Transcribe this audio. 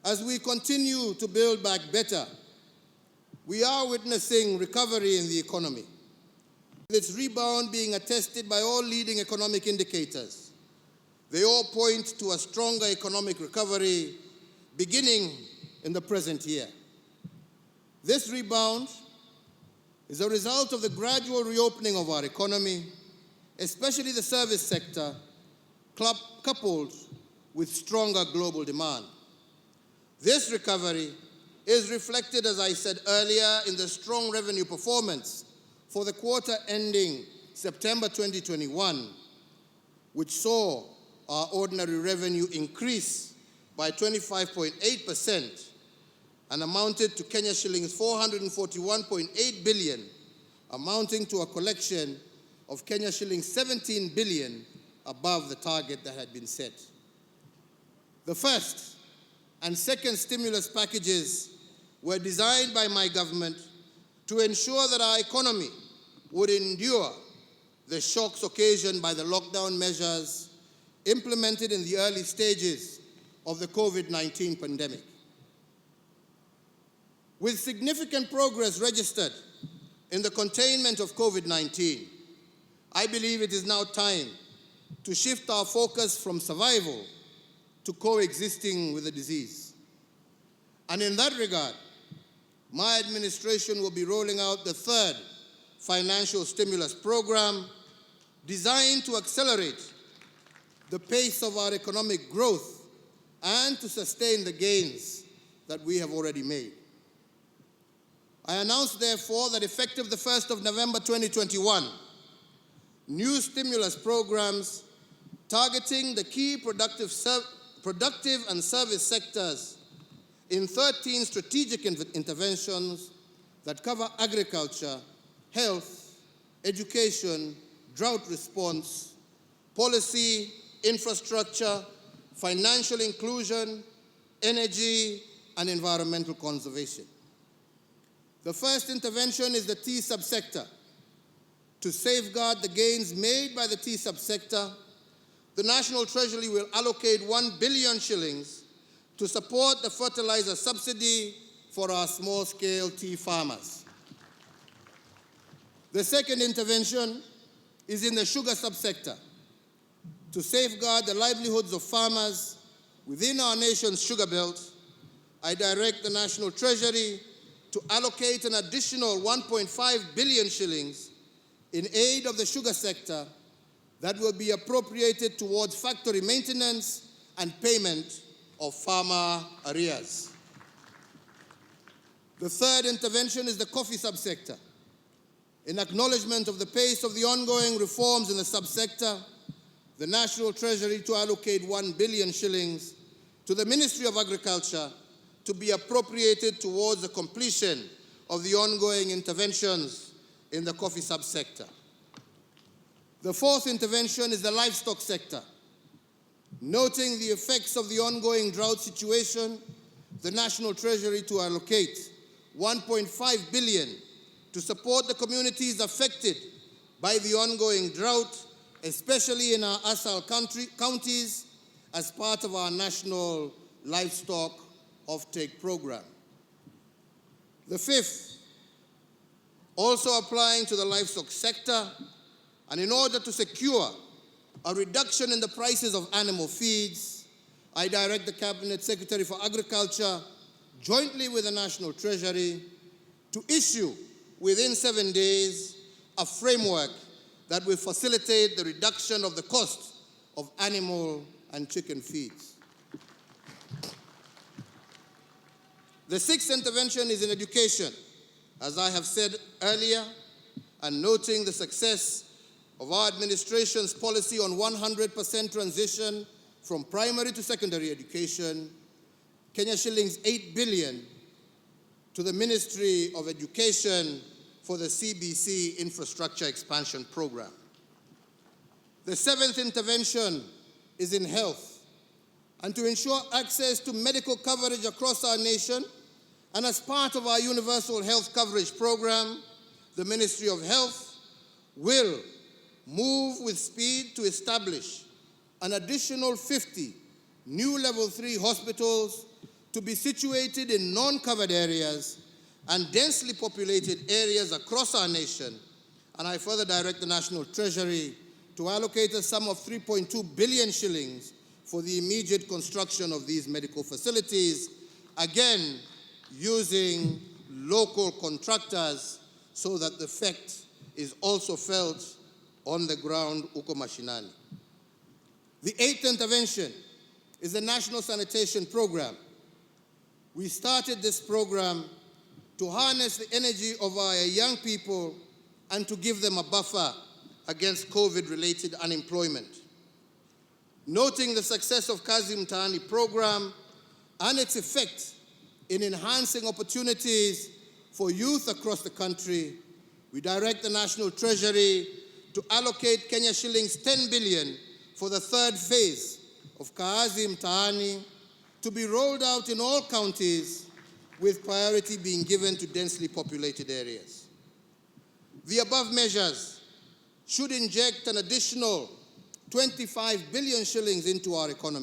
As we continue to build back better, we are witnessing recovery in the economy, with its rebound being attested by all leading economic indicators. They all point to a stronger economic recovery beginning in the present year. This rebound is a result of the gradual reopening of our economy, especially the service sector, coupled with stronger global demand. This recovery is reflected, as I said earlier, in the strong revenue performance for the quarter ending September 2021, which saw our ordinary revenue increase by 25.8% and amounted to Kenya shillings 441.8 billion, amounting to a collection of Kenya shillings 17 billion above the target that had been set. The first and second stimulus packages were designed by my government to ensure that our economy would endure the shocks occasioned by the lockdown measures implemented in the early stages of the COVID-19 pandemic. With significant progress registered in the containment of COVID-19, I believe it is now time to shift our focus from survival to coexisting with the disease. And in that regard, my administration will be rolling out the third financial stimulus program designed to accelerate the pace of our economic growth and to sustain the gains that we have already made. I announce, therefore, that effective the 1st of November 2021, new stimulus programs targeting the key productive and service sectors in 13 strategic interventions that cover agriculture, health, education, drought response, policy, infrastructure, financial inclusion, energy, and environmental conservation. The first intervention is the tea subsector. To safeguard the gains made by the tea subsector, the National Treasury will allocate 1 billion shillings to support the fertilizer subsidy for our small-scale tea farmers. The second intervention is in the sugar subsector. To safeguard the livelihoods of farmers within our nation's sugar belt, I direct the National Treasury to allocate an additional 1.5 billion shillings in aid of the sugar sector that will be appropriated towards factory maintenance and payment of farmer arrears. The third intervention is the coffee subsector. In acknowledgement of the pace of the ongoing reforms in the subsector, the National Treasury to allocate 1 billion shillings to the Ministry of Agriculture to be appropriated towards the completion of the ongoing interventions in the coffee subsector. The fourth intervention is the livestock sector. Noting the effects of the ongoing drought situation, the National Treasury to allocate 1.5 billion to support the communities affected by the ongoing drought, especially in our ASAL counties, as part of our national livestock offtake program. The fifth, also applying to the livestock sector, and in order to secure a reduction in the prices of animal feeds, I direct the Cabinet Secretary for Agriculture, jointly with the National Treasury, to issue within 7 days a framework that will facilitate the reduction of the cost of animal and chicken feeds. The sixth intervention is in education. As I have said earlier, and noting the success of our administration's policy on 100% transition from primary to secondary education, Kenya shillings 8 billion to the Ministry of Education for the CBC Infrastructure Expansion Program. The seventh intervention is in health, and to ensure access to medical coverage across our nation, and as part of our universal health coverage program, the Ministry of Health will move with speed to establish an additional 50 new level 3 hospitals to be situated in non-covered areas and densely populated areas across our nation, and I further direct the National Treasury to allocate a sum of 3.2 billion shillings for the immediate construction of these medical facilities, again using local contractors so that the effect is also felt on the ground uko mashinani. The eighth intervention is the National Sanitation Program. We started this program to harness the energy of our young people and to give them a buffer against COVID-related unemployment. Noting the success of Kazi Mtaani program and its effect in enhancing opportunities for youth across the country, we direct the National Treasury to allocate Kenya shillings 10 billion for the third phase of Kazi Mtaani to be rolled out in all counties, with priority being given to densely populated areas. The above measures should inject an additional 25 billion shillings into our economy.